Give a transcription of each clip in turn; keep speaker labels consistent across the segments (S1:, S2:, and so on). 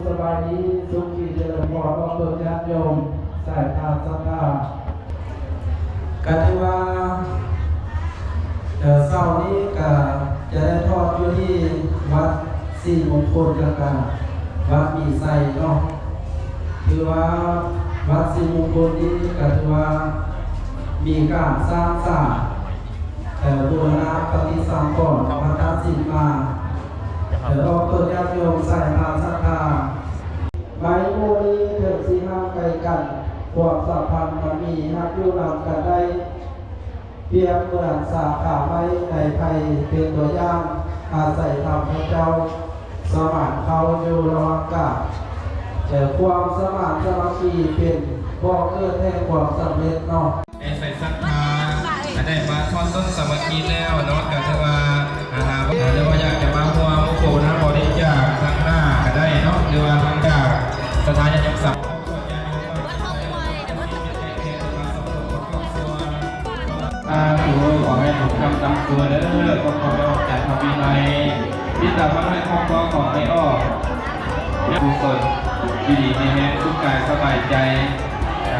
S1: สบายดีสุขีเจริญพรก็เปิดญาติโยมสายทานสัทธาการที่ว่าเสาร์นี้ก็จะได้ทอดอยู่ที่วัดสี่มงคลกันวัดมีไซเนาะคือว่าวัดสี่มงคลนี้ก็คือว่ามีการสร้างศาลบูรณะปฏิสังขรณ์พระธาตุสิมาก็เปิดญาติโยมสายทานสัทธาไม้โมนี้เถิดสีห้ามไกลกันความสัมพันธ์มันมีฮักอยู่นำกันได้เพียงเมื่อสาขาไว้ในภัยเป็นตัวอย่างอาศัยธรรมพระเจ้าสมานเขาอยู่ระหว่างกาแต่ความสมานสามัคคีเป็นบ่อเกิดแห่งความสำเร็จเนาะ
S2: ใส่ศรัทธาได้มาทอดต้นสามัคคีแล้วเนาะกันที่ว่าหรือว่าอยากจะมาหัวมุโกนะบริจาคทางหน้าก็ได้เนาะหรือว่าทางจากสถานยังสับขอให้ถูกคำตามตัวเด้อขอให้ออกจากทวีในที่ตามมาให้ครอบครัวของไม่ออกกุศลดีมีแห่งสุขกายสบายใจ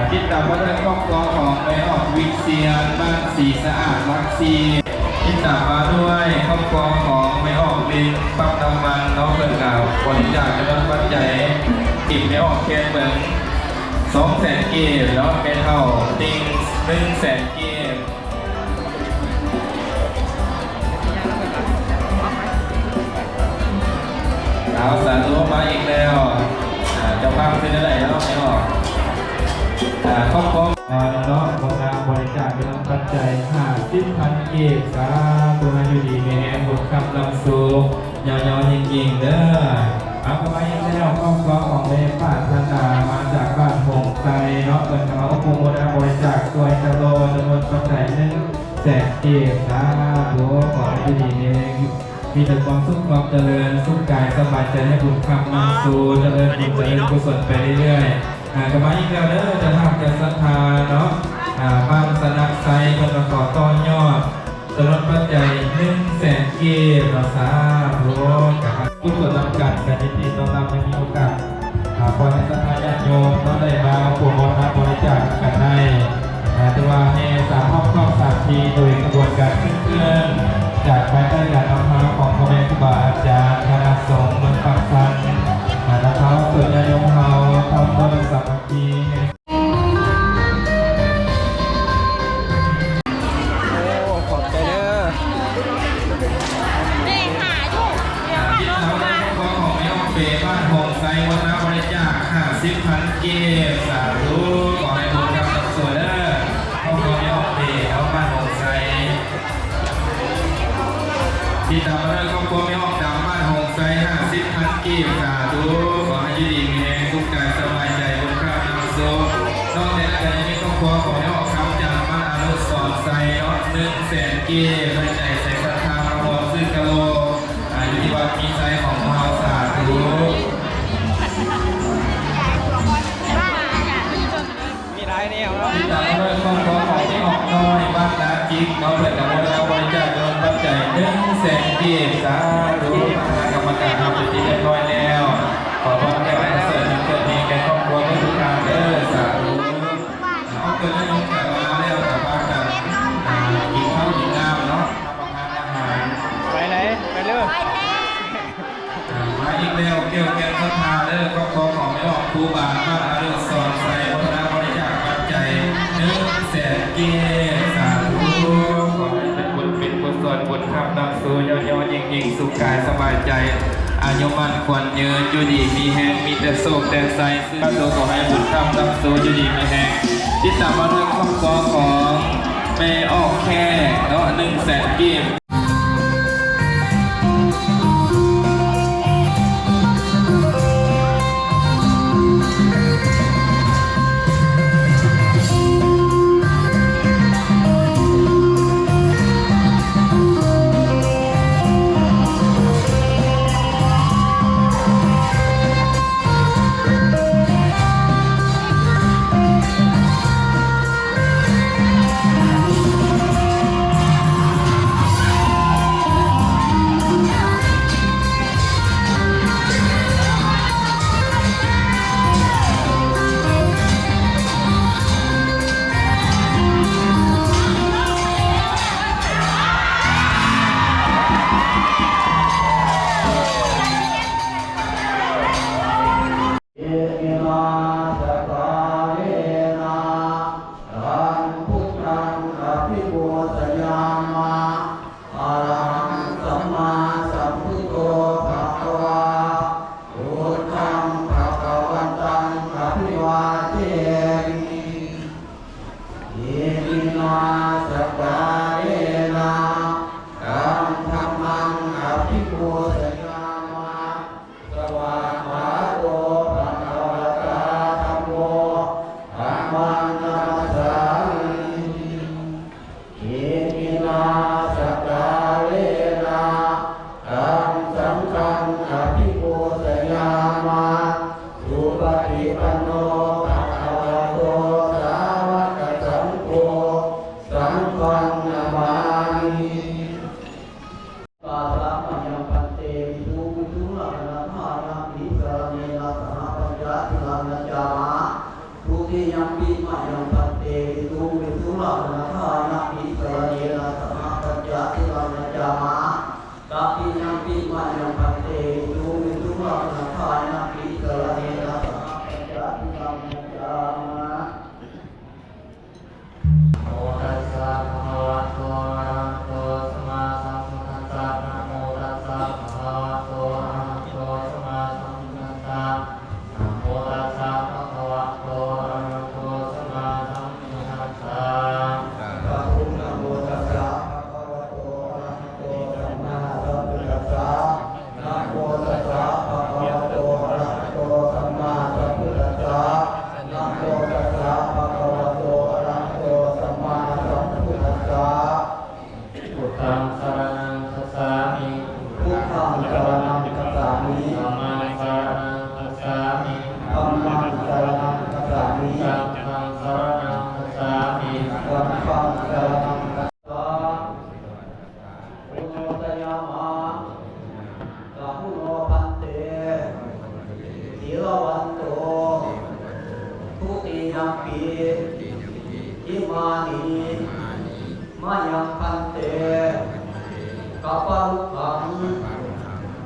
S2: ที่ตามมาให้ครอบครัวของไม่ออกวิเชียรบ้านสีสะอาดรักซีที่ตามมาด้วยครอบครัวของไม่ออกดินปั๊มน้ำมันน้องเกิดกล่าวบริจาคจำนวนปัจจัยติดไม่ออกแค่เหมือน200,000 เกมแล้วเป็นเท่าติง100,000 เกมเอาสาธุมาอีกแล้วเจ้าภาพเป็นอะไรแล้วไม่ออกครอบครัวเนาะบริจาคเป็นปัจจัย50,000 เกมสาธุให้อยู่ดีแม่บุญคำลำสูงยาวๆจริงๆเด้อเอาไปอีกแล้วครอบครัวของเมป้าธนามาจากบ้านหงไทรเนาะเป็นเขาโปรโมทบริจาคด้วยกระโดดจำนวนปัจจัย100,000 เกมสาธุขอให้อยู่ดีมีแต่ความสุขความเจริญสุขกายสบายใจให้บุญคำนำสู่เจริญบุญเจริญกุศลไปเรื่อยๆก็มาอีกแล้วเด้อจะทำจะศรัทธาเนาะบ้านสนักไซคนละก่อต้อนยอดจำนวนปัจจัย100,000 เกมเราสาธุกับผู้ส่วนจำกัดกันที่ต้องนำให้มีโอกาสขอให้ศรัทธาญาติโยมต้องได้มาโปรโมทบริจาคกันได้แต่ว่าให้สามารถครอบสาธีโดยกระบวนการเคลื่อนจากภายใต้การนำพาของพ่อแม่ครูบาอาจารย์คณะสงฆ์เมืองปากสันนะครับส่วนญาติโยมเราทำต้นสามัคคี
S1: ขอบใจเด้อ
S2: ที่ทำให้ครอบครัวของแม่ออกเปบ้านหงไซวันนะบริจาค50,000 เกมสาธุขอให้บุญคำตักสวยเด้อครอบครัวแม่ออกเปเอาบ้านหงไซที่ตามมาด้วยครอบครัวไม่ออกดำบ้านหงไซ50,000 กีบสาธุขอให้ยืดดีมีแรงสุขกายสบายใจบนข้าวน้ำโซ่นอกจากนั้นยังมีครอบครัวของไม่ออกคำจากบ้านอนุสรณ์ไซเนาะ100,000 กีบในใจใส่ศรัทธาพระซื้อกะโลอยู่ที่วัดมีไซของเราสาธุ
S1: มีไรเนี่ยครับ
S2: ที่ตามมาด้วยครอบครัวของไม่ออกน้อยบ้านนาจิกเราเปิดกับเราบริจาคเงินปัจจัย100,000 กีบสาธุกรรมการทำเป็นที่เรียบร้อยแล้วขอพรแก่ประเสริฐเกิดมีแก่ครอบครัวทุกท่านเด้อสาธุเอาเกิดให้น้องแต่มาแล้วแต่ว่ากันกินข้าวกินน้ำเนาะรับประทานอาหาร
S1: ไปไหนไปเรื่อย
S2: มาอีกแล้วเกี่ยวกับศรัทธาเด้อครอบครัวของไม่ออกครูบาบ้านอรุณสอนใส่วัฒนบริจาคปัจจัย100,000 กีบสาธุขอให้เป็นบุญเป็นกุศลบุญคำนำสู่ยอดจริงๆสุขกายสบายใจอายุมันควรยืนอยู่ดีมีแห้งมีแต่โศกแต่ใสซึ่งตัวขอให้บุญคำนำสู่อยู่ดีมีแห้งที่ตามมาด้วยครอบครัวของแม่ออกแค่เนาะ100,000 กีบ
S1: ธัมมังสรณังคัจฉามิ
S2: สังฆังสรณังคัจฉามิ
S1: สังฆังสรณังคัจฉามิปุโนตยามะสัพพุโนพันเตสีลวันโตทุติยัมปีอิมานิมายังพันเตกัปปะรุขัง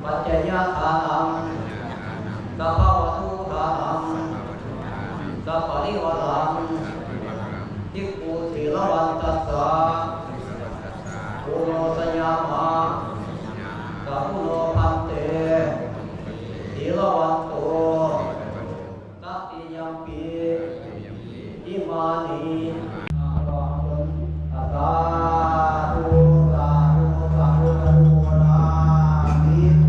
S1: ปัจจยทานังสัพพะวัตถุทานังสัพปะริวารังทิกขุสีลวันตัสสะปุโนสยามะสัพพุโนพันเตสีลวันโตตัตติยัมปีอิมานิอาราหังอาตาธุสาธุสาธุอนุโมทนามิ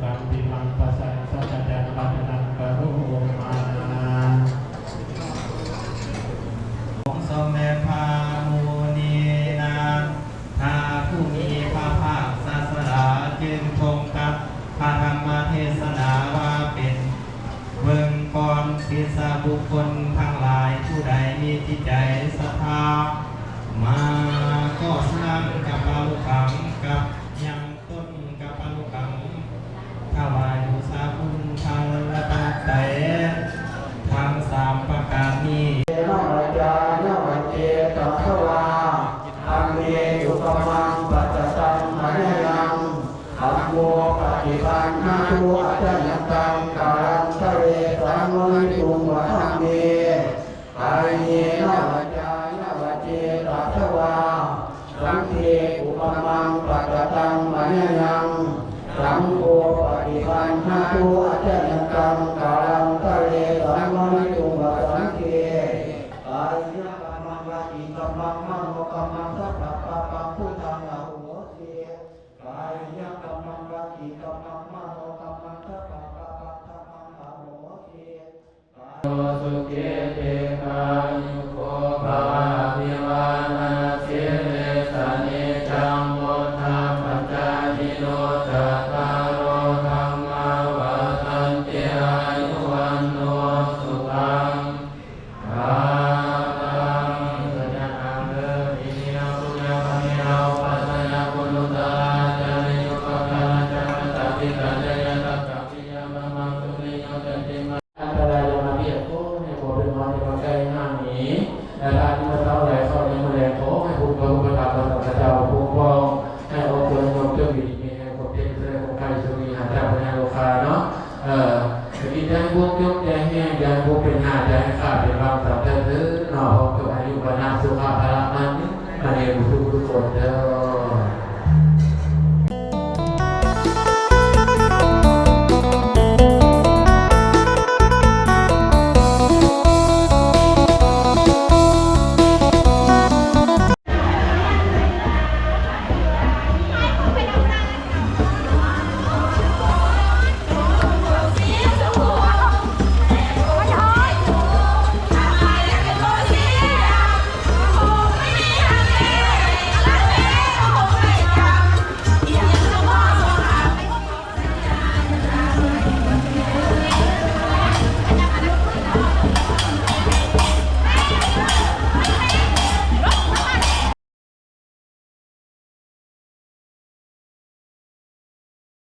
S2: ตัมปิมังปัสสังสัจจันตันนังกะโรมาองค์สมเด็จพระมุนีนาถาผู้มีพระภาคศาสดาจึงทรงกับพระธรรมเทศนาว่าเป็นเบื้องก่อนศิษย์บุคคลทั้งหลายผู้ใดมีจิตใจศรัทธามาก็สร้างกับปาลุกังกับยังต้นกับปาลุกังถวายบูชาคุณทางละตักแต่ทั้งสามประการนี้
S1: นวัจจานวัจเจตัทวาอัมเมยุปมังปัจจตังมะยังอัมโมปฏิปันนาตุอัจฉริตังกาลันทะเวสังวิตุงวะธัมเมกายเยนวัจจานวัจเจตัทวาสังเฆอุปมังปัจจตังมะยังสังโฆปฏิปันนาตุอัจฉริตังกาลันทะเวสังวิตุงวะธัมเม กายกัมมังวาจีกัมมังมโนกัมมังสัพพะปะปังพุทธังอะโหสิกายกัมมังวาจีกัมมังมโนกัมมังสัพพะปะปังธัมมังอะโหสิโยสุเกเตกายุโกภะวิวานาเสสนิจังโมทาปัจจายิโนจัตตารโอธัมมาวาทันติอายุวันโนสุขัง
S2: ยังผู้เป็นหาใจข้าเป็นเราสัตว์เธอหนอพบกับอายุวันสุขภาพมันอันนี้ทุกคนเด้อ